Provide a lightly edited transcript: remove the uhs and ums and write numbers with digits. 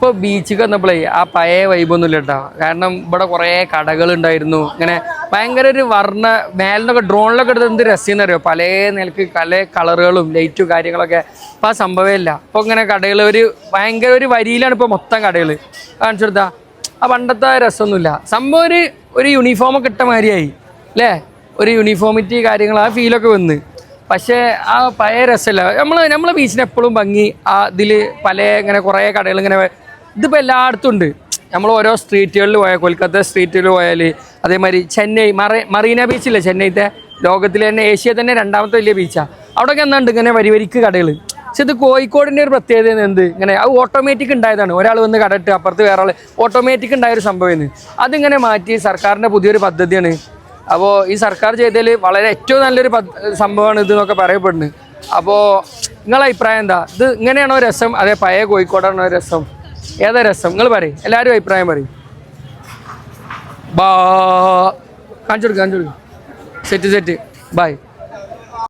ഇപ്പോൾ ബീച്ചിൽ വന്നപ്പോഴേ ആ പഴയ വൈബൊന്നുമില്ല കേട്ടോ. കാരണം ഇവിടെ കുറേ കടകളുണ്ടായിരുന്നു. ഇങ്ങനെ ഭയങ്കര ഒരു മേലിനൊക്കെ ഡ്രോണിലൊക്കെ എടുത്ത് എന്ത് രസം അറിയോ, പല നിലക്ക് പല കളറുകളും ലൈറ്റും കാര്യങ്ങളൊക്കെ. അപ്പോൾ ആ സംഭവമേ ഇല്ല. അപ്പോൾ ഇങ്ങനെ കടകൾ ഭയങ്കര ഒരു വരിയിലാണ് ഇപ്പോൾ മൊത്തം കടകൾ കാണിച്ചു കൊടുത്താൽ. ആ പണ്ടത്തെ രസമൊന്നുമില്ല. സംഭവം ഒരു യൂണിഫോമൊക്കെ ഇട്ട മാതിരിയായി അല്ലേ, ഒരു യൂണിഫോമിറ്റി കാര്യങ്ങൾ ആ ഫീലൊക്കെ വന്ന്. പക്ഷേ ആ പഴയ രസമല്ല. നമ്മളെ ബീച്ചിന് എപ്പോഴും ഭംഗി ഇതിൽ ഇങ്ങനെ കുറേ കടകൾ ഇങ്ങനെ ഇതിപ്പോൾ എല്ലായിടത്തും ഉണ്ട്. നമ്മൾ ഓരോ സ്ട്രീറ്റുകളിൽ പോയാൽ, കൊൽക്കത്ത സ്ട്രീറ്റിൽ പോയാൽ, അതേമാതിരി ചെന്നൈ മറീന ബീച്ചില്ലേ, ചെന്നൈത്തെ ലോകത്തിലെ തന്നെ ഏഷ്യ തന്നെ 2ാമത്തെ വലിയ ബീച്ചാണ്. അവിടെയൊക്കെ എന്താണ്ട് ഇങ്ങനെ വരിക്ക് കടകൾ. പക്ഷെ ഇത് കോഴിക്കോടിൻ്റെ ഒരു പ്രത്യേകത എന്ത്, ഇങ്ങനെ അത് ഓട്ടോമാറ്റിക് ഉണ്ടായതാണ്. ഒരാൾ വന്ന് കടയിട്ട് അപ്പുറത്ത് വേറെ ആൾ ഓട്ടോമാറ്റിക് ഉണ്ടായൊരു സംഭവമാണ്. അതിങ്ങനെ മാറ്റി സർക്കാരിൻ്റെ പുതിയൊരു പദ്ധതിയാണ്. അപ്പോൾ ഈ സർക്കാർ ചെയ്തതിൽ വളരെ ഏറ്റവും നല്ലൊരു സംഭവമാണ് ഇത് എന്നൊക്കെ പറയപ്പെടുന്നത്. അപ്പോൾ നിങ്ങളെ അഭിപ്രായം എന്താ? ഇത് ഇങ്ങനെയാണോ രസം, അതേ പഴയ കോഴിക്കോടാണോ രസം? ഏതാ രസം നിങ്ങൾ പറയും, എല്ലാവരും അഭിപ്രായം പറയും. കാണിച്ചു കൊടുക്കും സെറ്റ് ബൈ.